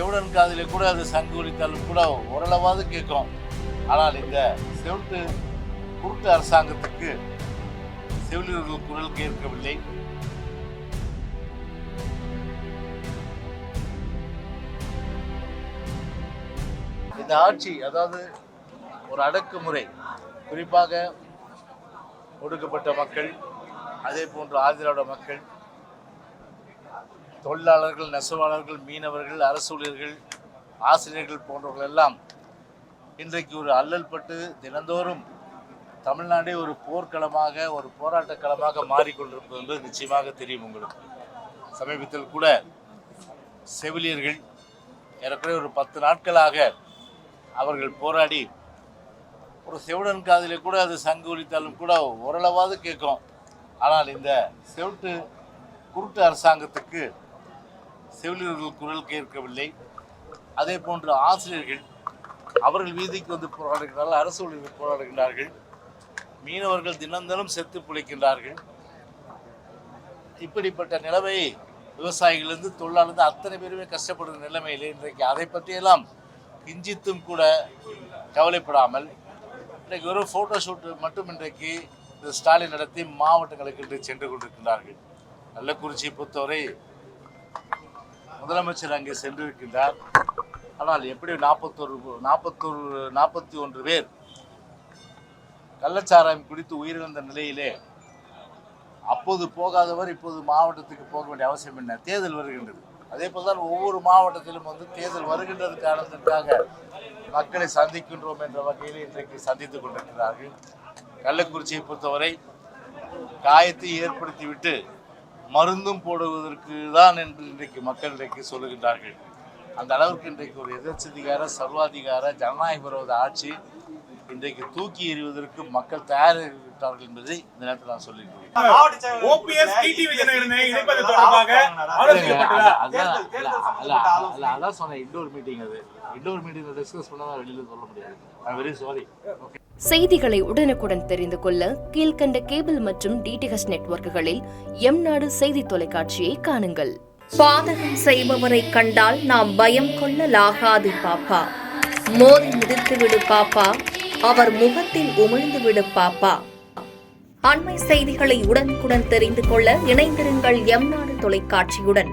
செவிடன் காதிலே கூட அது சங்கு ஒலித்தாலும் கூட ஓரளவாவது கேட்கும். ஆனால் இந்த செவிட்டு குருட்டு அரசாங்கத்துக்கு செவிலியர்கள் குரல் கேட்கவில்லை. இந்த ஆட்சி, அதாவது ஒரு அடக்குமுறை, குறிப்பாக ஒடுக்கப்பட்ட மக்கள், அதே போன்று ஆதிராவிட மக்கள், தொழிலாளர்கள், நெசவாளர்கள், மீனவர்கள், அரசு ஊழியர்கள், ஆசிரியர்கள் போன்றவர்கள் எல்லாம் இன்றைக்கு ஒரு அல்லல் பட்டு தினந்தோறும் தமிழ்நாடே ஒரு போர்க்களமாக, ஒரு போராட்ட களமாக மாறிக்கொண்டிருப்பது என்பது நிச்சயமாக தெரியும் உங்களுக்கு. சமீபத்தில் கூட செவிலியர்கள் ஏறக்குறைய ஒரு 10 நாட்களாக அவர்கள் போராடி, ஒரு செவிடன் காதிலே கூட அது சங்கு ஒலித்தாலும் கூட ஓரளவாவது கேட்கும். ஆனால் இந்த செவிட்டு குருட்டு அரசாங்கத்துக்கு செவிலியர்கள் குரல் கேட்கவில்லை. அதே போன்று ஆசிரியர்கள் அவர்கள் வீதிக்கு வந்து போராடுகிறார்கள், அரசு ஊழியர்கள் போராடுகின்றார்கள், மீனவர்கள் தினந்தனம் செத்து பிழைக்கின்றார்கள். இப்படிப்பட்ட நிலைமை விவசாயிகளிலிருந்து தொழிலாளர்ந்து அத்தனை பேருமே கஷ்டப்படுகிற நிலைமையிலே இன்றைக்கு அதை பற்றியெல்லாம் கிஞ்சித்தும் கூட கவலைப்படாமல் இன்றைக்கு ஒரு ஃபோட்டோ ஷூட் மட்டும் இன்றைக்கு ஸ்டாலின் நடத்தி மாவட்டங்களுக்கு இன்று சென்று கொண்டிருக்கின்றார்கள். கள்ளக்குறிச்சியை பொறுத்தவரை முதலமைச்சர் அங்கே சென்றிருக்கின்றார். ஆனால் எப்படி 41 பேர் கள்ளச்சாராயம் குடித்து உயிரிழந்த நிலையிலே அப்போது போகாதவர் இப்போது மாவட்டத்துக்கு போக வேண்டிய அவசியம் என்ன? தேர்தல் வருகின்றது. அதே போல்தான் ஒவ்வொரு மாவட்டத்திலும் தேர்தல் வருகின்றது காரணத்திற்காக மக்களை சந்திக்கின்றோம் என்ற வகையில் இன்றைக்கு சந்தித்துக் கொண்டிருக்கிறார்கள். கள்ளக்குறிச்சியை பொறுத்தவரை காயத்தை ஏற்படுத்திவிட்டு மருந்தும் போடுவதற்கு தான் என்று இன்றைக்கு மக்கள் இன்றைக்கு சொல்லுகின்றார்கள். அந்த அளவுக்கு இன்றைக்கு ஒரு எதிர்ச்சதிகார, சர்வாதிகார, ஜனநாயக விரோத ஆட்சி இன்றைக்கு தூக்கி எறிவதற்கு மக்கள் தயாராகிவிட்டார்கள் என்பதை இந்த நேரத்தில் நான் சொல்லியிருக்கிறேன். அதான் சொன்னேன், இண்டோர் மீட்டிங். அது இண்டோர் மீட்டிங் டிஸ்கஸ் பண்ணாதான் வெளியில சொல்ல முடியாது. I very sorry. செய்திகளை உடனுக்குடன் தெரிந்து கொள்ள கீழ்கண்ட கேபிள் மற்றும் டிடிஎச் நெட்வொர்க்குகளில் எம்நாடு செய்தி தொலைக்காட்சியை காணுங்கள். பாதகம் செய்பவரை கண்டால் நாம் பயம் கொள்ளலாகாது பாப்பா. மோதி மிதித்துவிடு பாப்பா, அவர் முகத்தில் உமிழ்ந்துவிடு பாப்பா. அண்மை செய்திகளை உடனுக்குடன் தெரிந்து கொள்ள இணைந்திருங்கள் எம்நாடு தொலைக்காட்சியுடன்.